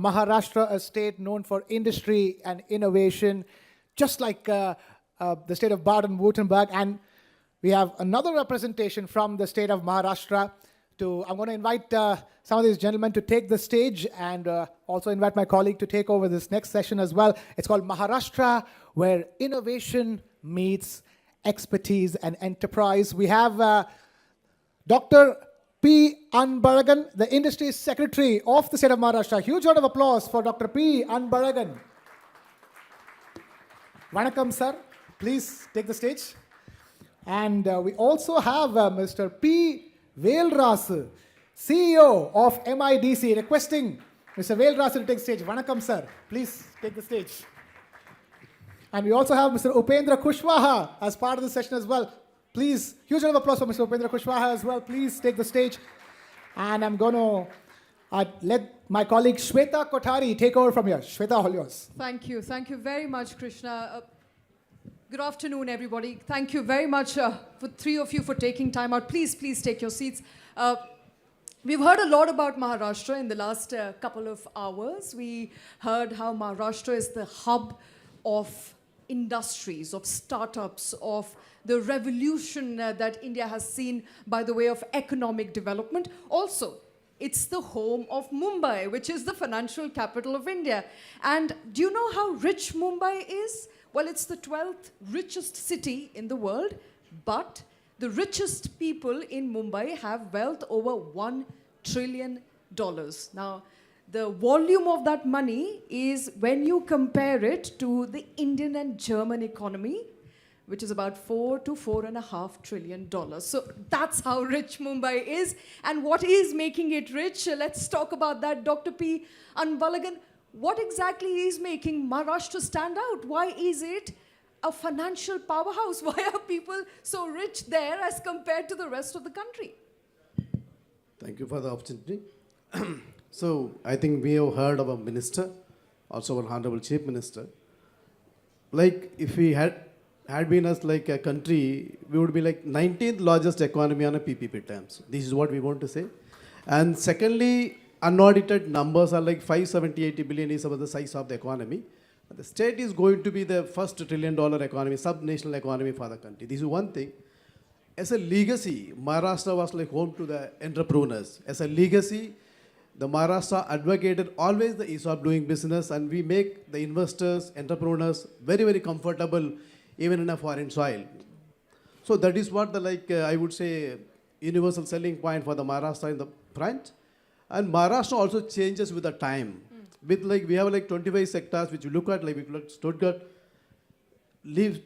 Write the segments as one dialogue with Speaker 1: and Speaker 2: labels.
Speaker 1: Maharashtra, a state known for industry and innovation, just like the state of Baden-Württemberg. And we have another representation from the state of Maharashtra. I'm going to invite some of these gentlemen to take the stage and also invite my colleague to take over this next session as well. It's called Maharashtra, where innovation meets expertise and enterprise. We have Dr. P. Anbalagan, the Industry Secretary of the state of Maharashtra. Huge round of applause for Dr. P. Anbalagan. Vanakkam, sir. Please take the stage. And we also have Mr. P. Velrasu, CEO of MIDC, requesting Mr. Velrasu to take the stage. Vanakkam, sir. Please take the stage. And we also have Mr. Upendra Kushwaha as part of the session as well. Please, huge round of applause for Mr. Upendra Kushwaha as well. Please take the stage. And I'm going to let my colleague Shweta Kothari take over from here. Shweta, all yours.
Speaker 2: Thank you. Thank you very much, Krishna. Good afternoon, everybody. Thank you very much for three of you for taking time out. Please, please take your seats. We've heard a lot about Maharashtra in the last couple of hours. We heard how Maharashtra is the hub of industries, of startups, of the revolution that India has seen by the way of economic development. Also, it's the home of Mumbai, which is the financial capital of India. And do you know how rich Mumbai is? Well, it's the 12th richest city in the world, but the richest people in Mumbai have wealth over $1 trillion. Now, the volume of that money is, when you compare it to the Indian and German economy, which is about $4 to $4.5 trillion. So that's how rich Mumbai is. And what is making it rich? Let's talk about that. Dr. P. Anbalagan, what exactly is making Maharashtra stand out? Why is it a financial powerhouse? Why are people so rich there as compared to the rest of the country?
Speaker 3: Thank you for the opportunity. So I think we have heard of a minister, also our Honorable Chief Minister. Like if we had been us like a country, we would be like 19th largest economy on a PPP terms. This is what we want to say. And secondly, unaudited numbers are like 570-80 billion is about the size of the economy. The state is going to be the first $1 trillion economy, sub-national economy for the country. This is one thing. As a legacy, Maharashtra was like home to the entrepreneurs. As a legacy, the Maharashtra advocated always the ease of doing business, and we make the investors, entrepreneurs very, very comfortable even in a foreign soil. So that is what the I would say universal selling point for the Maharashtra in the front. And Maharashtra also changes with the time. With we have 25 sectors which you look at, like we look at Stuttgart.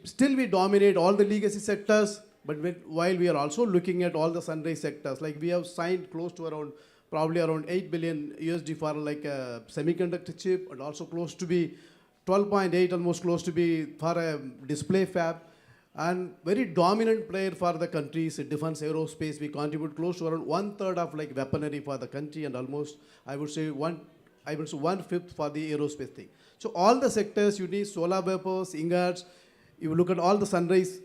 Speaker 3: Still we dominate all the legacy sectors, but while we are also looking at all the sunrise sectors, like we have signed close to probably around 8 billion USD for like a semiconductor chip, and also close to be 12.8, almost close to be for a display fab. And very dominant player for the country is defense aerospace. We contribute close to around 1/3 of weaponry for the country, and almost I would say 1/5 for the aerospace thing. So all the sectors, you need solar vapors, ingots. You look at all the sunrise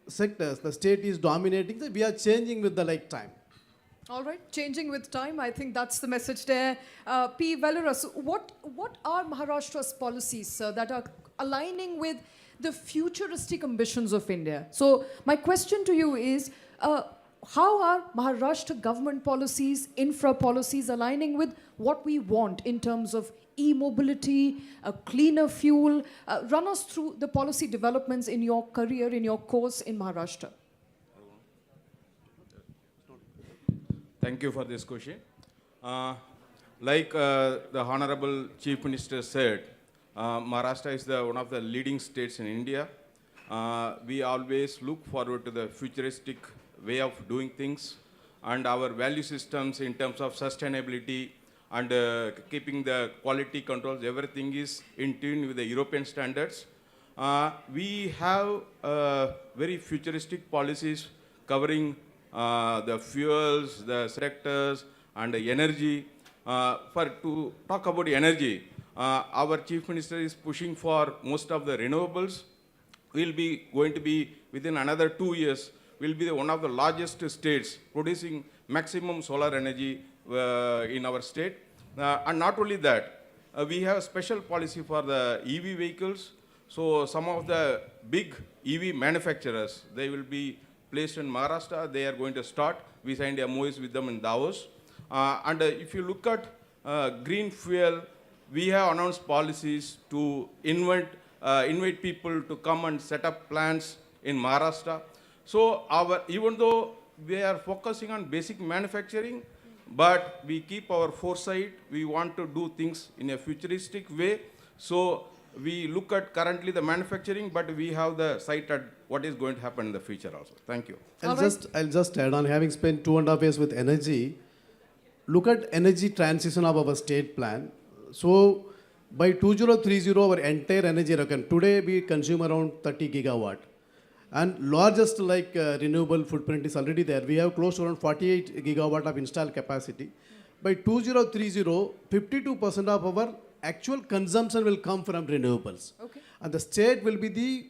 Speaker 3: sectors, the state is dominating. So we are changing with the time.
Speaker 2: All right, changing with time. I think that's the message there. P. Velrasu, what are Maharashtra's policies that are aligning with the futuristic ambitions of India? So my question to you is, how are Maharashtra government policies, infra policies aligning with what we want in terms of e-mobility, a cleaner fuel? Run us through the policy developments in your career, in your course in Maharashtra.
Speaker 4: Thank you for this question. The Honorable Chief Minister said, Maharashtra is one of the leading states in India. We always look forward to the futuristic way of doing things, and our value systems in terms of sustainability and keeping the quality controls, everything is in tune with the European standards. We have very futuristic policies covering the fuels, the sectors, and the energy. To talk about energy, our Chief Minister is pushing for most of the renewables. We'll be going to be, within another 2 years, we'll be one of the largest states producing maximum solar energy in our state. And not only that, we have a special policy for the EV vehicles. So some of the big EV manufacturers, they will be placed in Maharashtra. They are going to start. We signed MOUs with them in Davos. And if you look at green fuel, we have announced policies to invite people to come and set up plants in Maharashtra. So even though we are focusing on basic manufacturing, but we keep our foresight. We want to do things in a futuristic way. So we look at currently the manufacturing, but we have the sight at what is going to happen in the future also. Thank you.
Speaker 3: I'll just add on, having spent 2.5 years with energy, look at energy transition of our state plan. So by 2030, our entire energy reckon. Today we consume around 30 gigawatt. And largest renewable footprint is already there. We have close to around 48 gigawatt of installed capacity. By 2030, 52% of our actual consumption will come from renewables.
Speaker 2: Okay.
Speaker 3: And the state will be the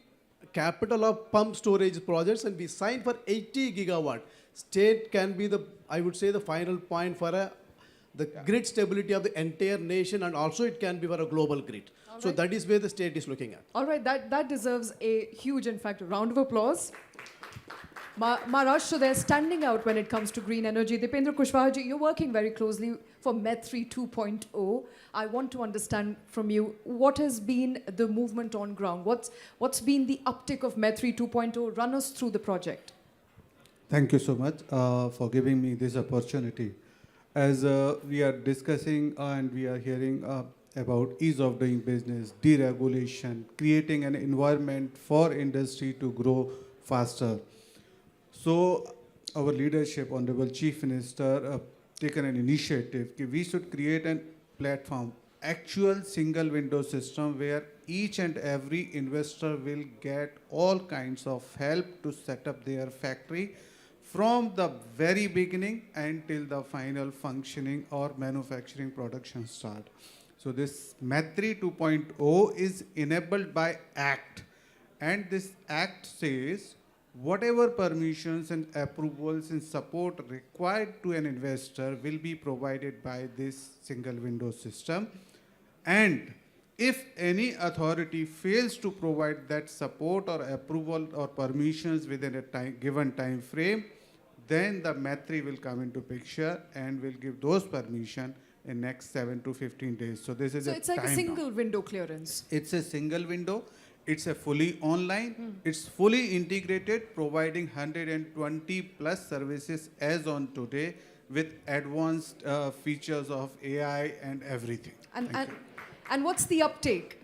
Speaker 3: capital of pump storage projects, and we signed for 80 gigawatt. State can be the, I would say, the final point for the grid stability of the entire nation, and also it can be for a global grid. So that is where the state is looking at.
Speaker 2: All right, that deserves a huge, in fact, round of applause. Maharashtra, they're standing out when it comes to green energy. Dipendra Kushwaha ji, you're working very closely for MET3 2.0. I want to understand from you, what has been the movement on ground? What's been the uptick of MET3 2.0? Run us through the project.
Speaker 5: Thank you so much for giving me this opportunity. As we are discussing and we are hearing about ease of doing business, deregulation, creating an environment for industry to grow faster. So our leadership, Honorable Chief Minister, taken an initiative that we should create a platform, actual single window system where each and every investor will get all kinds of help to set up their factory from the very beginning until the final functioning or manufacturing production start. So this MET3 2.0 is enabled by Act, and this Act says whatever permissions and approvals and support required to an investor will be provided by this single window system. And if any authority fails to provide that support or approval or permissions within a given time frame, then the MET3 will come into picture and will give those permission in next 7 to 15 days. So this is
Speaker 2: So it's like a single window clearance.
Speaker 5: It's a single window. It's a fully online. It's fully integrated, providing 120 plus services as on today with advanced features of AI and everything.
Speaker 2: And what's the uptake?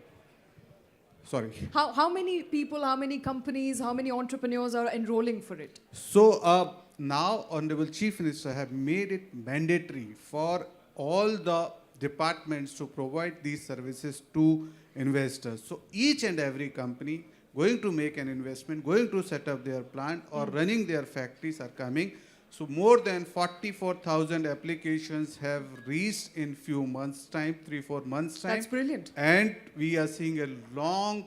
Speaker 5: Sorry.
Speaker 2: How many people, how many companies, how many entrepreneurs are enrolling for it?
Speaker 5: So now Honorable Chief Minister have made it mandatory for all the departments to provide these services to investors. So each and every company going to make an investment, going to set up their plant or running their factories are coming. So more than 44,000 applications have reached in few months' time, 3-4 months' time.
Speaker 2: That's brilliant.
Speaker 5: And we are seeing a long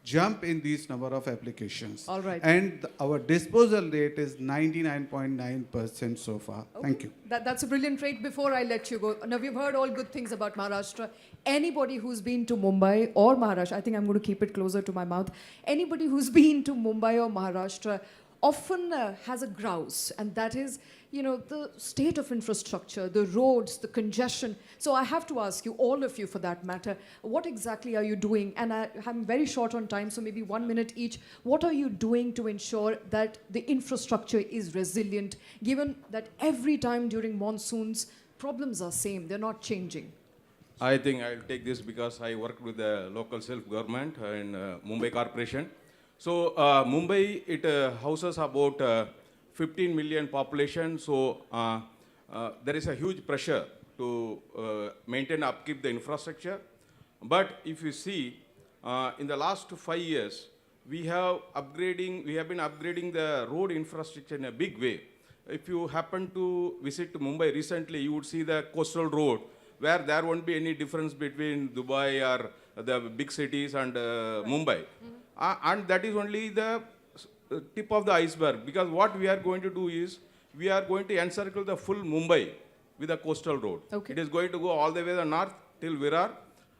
Speaker 5: jump in these number of applications.
Speaker 2: All right.
Speaker 5: And our disposal rate is 99.9% so far.
Speaker 2: Okay.
Speaker 5: Thank you.
Speaker 2: That's a brilliant rate. Before I let you go, now we've heard all good things about Maharashtra. Anybody who's been to Mumbai or Maharashtra, I think I'm going to keep it closer to my mouth. Anybody who's been to Mumbai or Maharashtra often has a grouse, and that is, the state of infrastructure, the roads, the congestion. So I have to ask you, all of you for that matter, what exactly are you doing? And I'm very short on time, so maybe 1 minute each. What are you doing to ensure that the infrastructure is resilient, given that every time during monsoons, problems are same, they're not changing?
Speaker 4: I think I'll take this because I worked with the local self-government in Mumbai Corporation. So Mumbai, it houses about 15 million population. So there is a huge pressure to maintain upkeep the infrastructure. But if you see, in the last 5 years, we have been upgrading the road infrastructure in a big way. If you happen to visit Mumbai recently, you would see the coastal road, where there won't be any difference between Dubai or the big cities and Mumbai. And that is only the tip of the iceberg, because what we are going to do is, we are going to encircle the full Mumbai with a coastal road.
Speaker 2: Okay.
Speaker 4: It is going to go all the way to the north, till Virar.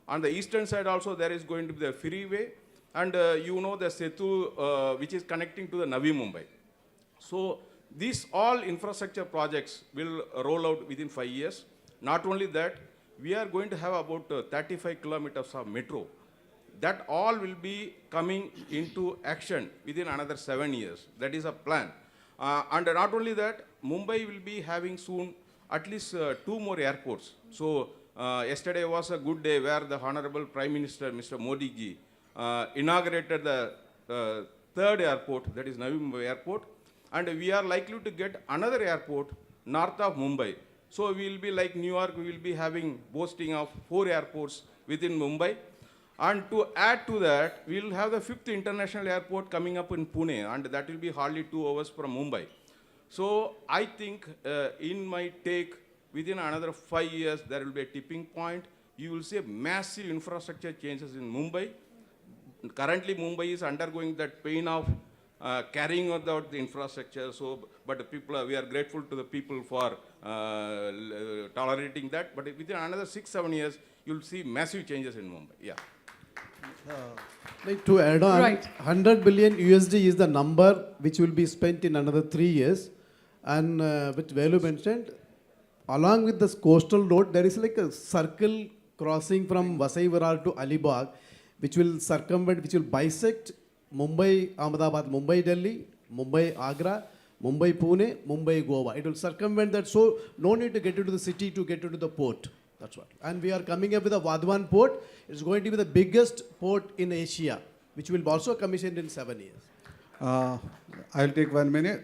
Speaker 4: On the eastern side also there is going to be the freeway, and you know the Setu which is connecting to the Navi Mumbai. So these all infrastructure projects will roll out within 5 years. Not only that, we are going to have about 35 kilometers of metro. That all will be coming into action within another 7 years. That is a plan. And not only that, Mumbai will be having soon at least 2 more airports. So yesterday was a good day where the Honorable Prime Minister, Mr. Modi ji, inaugurated the third airport, that is Navi Mumbai Airport. And we are likely to get another airport north of Mumbai. So we will be like New York, we will be having boasting of 4 airports within Mumbai. And to add to that, we will have the 5th international airport coming up in Pune, and that will be hardly 2 hours from Mumbai. So I think in my take, within another 5 years, there will be a tipping point. You will see massive infrastructure changes in Mumbai. Currently, Mumbai is undergoing that pain of carrying out the infrastructure. So, but the people, we are grateful to the people for tolerating that. But within another 6-7 years, you will see massive changes in Mumbai. Yeah.
Speaker 3: Like to add on,
Speaker 2: Right.
Speaker 3: 100 billion USD is the number which will be spent in another 3 years. And which Velu mentioned, along with this coastal road, there is like a circle crossing from Vasai Virar to Alibag, which will circumvent, which will bisect Mumbai, Ahmedabad, Mumbai, Delhi, Mumbai, Agra, Mumbai, Pune, Mumbai, Goa. It will circumvent that, so no need to get into the city to get into the port. That's what. And we are coming up with a Vadhavan port. It's going to be the biggest port in Asia, which will also commissioned in 7 years.
Speaker 5: I'll take 1 minute.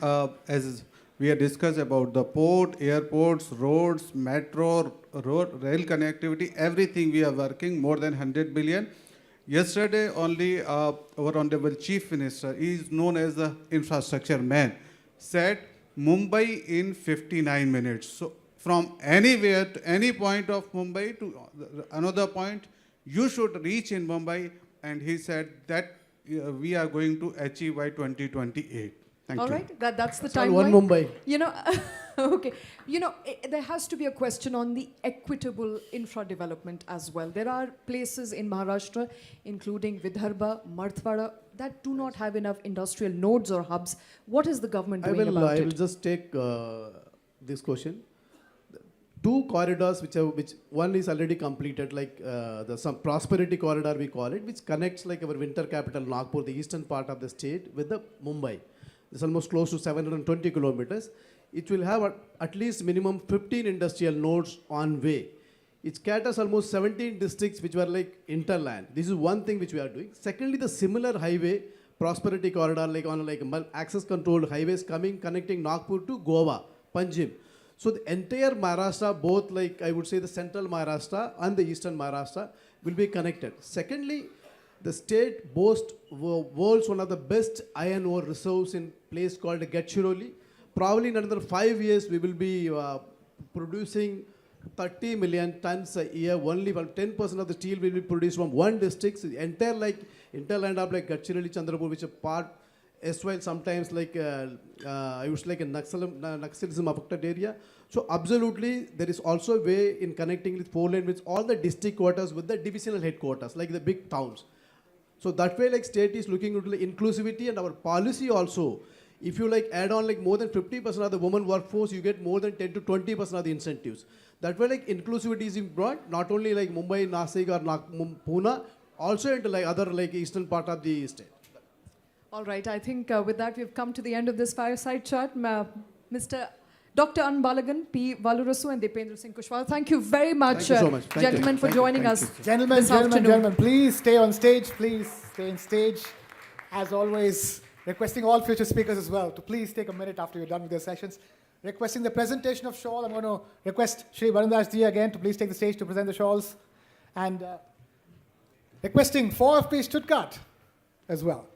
Speaker 5: As we have discussed about the port, airports, roads, metro, road, rail connectivity, everything we are working more than 100 billion. Yesterday only our Honorable Chief Minister, he is known as the infrastructure man, said Mumbai in 59 minutes. So from anywhere to any point of Mumbai to another point, you should reach in Mumbai, and he said that we are going to achieve by 2028. Thank
Speaker 2: All
Speaker 5: you.
Speaker 2: right, that's the
Speaker 3: It's all
Speaker 2: timeline.
Speaker 3: one Mumbai.
Speaker 2: You know, okay. You know, there has to be a question on the equitable infra development as well. There are places in Maharashtra, including Vidarbha, Marathwada, that do not have enough industrial nodes or hubs. What is the government doing about
Speaker 3: I will
Speaker 2: it?
Speaker 3: just take this question. 2 corridors, which one is already completed, like some prosperity corridor we call it, which connects like our winter capital Nagpur, the eastern part of the state, with the Mumbai. It's almost close to 720 kilometers. It will have at least minimum 15 industrial nodes on way. It caters almost 17 districts which were like interland. This is one thing which we are doing. Secondly, the similar highway, prosperity corridor, like on like access controlled highways connecting Nagpur to Goa, Panjim. So the entire Maharashtra, both like I would say the central Maharashtra and the eastern Maharashtra will be connected. Secondly, the state boasts world's one of the best iron ore reserves in place called Gadchiroli. Probably in another 5 years we will be producing 30 million tons a year. Only about 10% of the steel will be produced from one district. So the entire like interland of like Gadchiroli, Chandrapur, which are part as well sometimes like I would say like a Naxalism affected area. So absolutely there is also a way in connecting with 4 lane with all the district quarters with the divisional headquarters like the big towns. So that way like state is looking into the inclusivity, and our policy also, if you like add on like more than 50% of the women workforce, you get more than 10 to 20% of the incentives. That way like inclusivity is brought not only like Mumbai, Nasik or Pune, also into like other like eastern part of the state.
Speaker 2: All right, I think with that we've come to the end of this fireside chat. Mr. Dr. Anbalagan, P. Valurasu and Dipendra Singh Kushwaha, thank you very much,
Speaker 3: Thank you so much. Thank you.
Speaker 2: gentlemen, for joining us.
Speaker 1: Gentlemen,
Speaker 2: this
Speaker 1: gentlemen,
Speaker 2: afternoon.
Speaker 1: gentlemen, please stay on stage. Please stay on stage. As always, requesting all future speakers as well to please take a minute after you're done with your sessions. Requesting the presentation of shawl. I'm going to request Shri Varundas ji again to please take the stage to present the shawls. And requesting 4FP Stuttgart as well.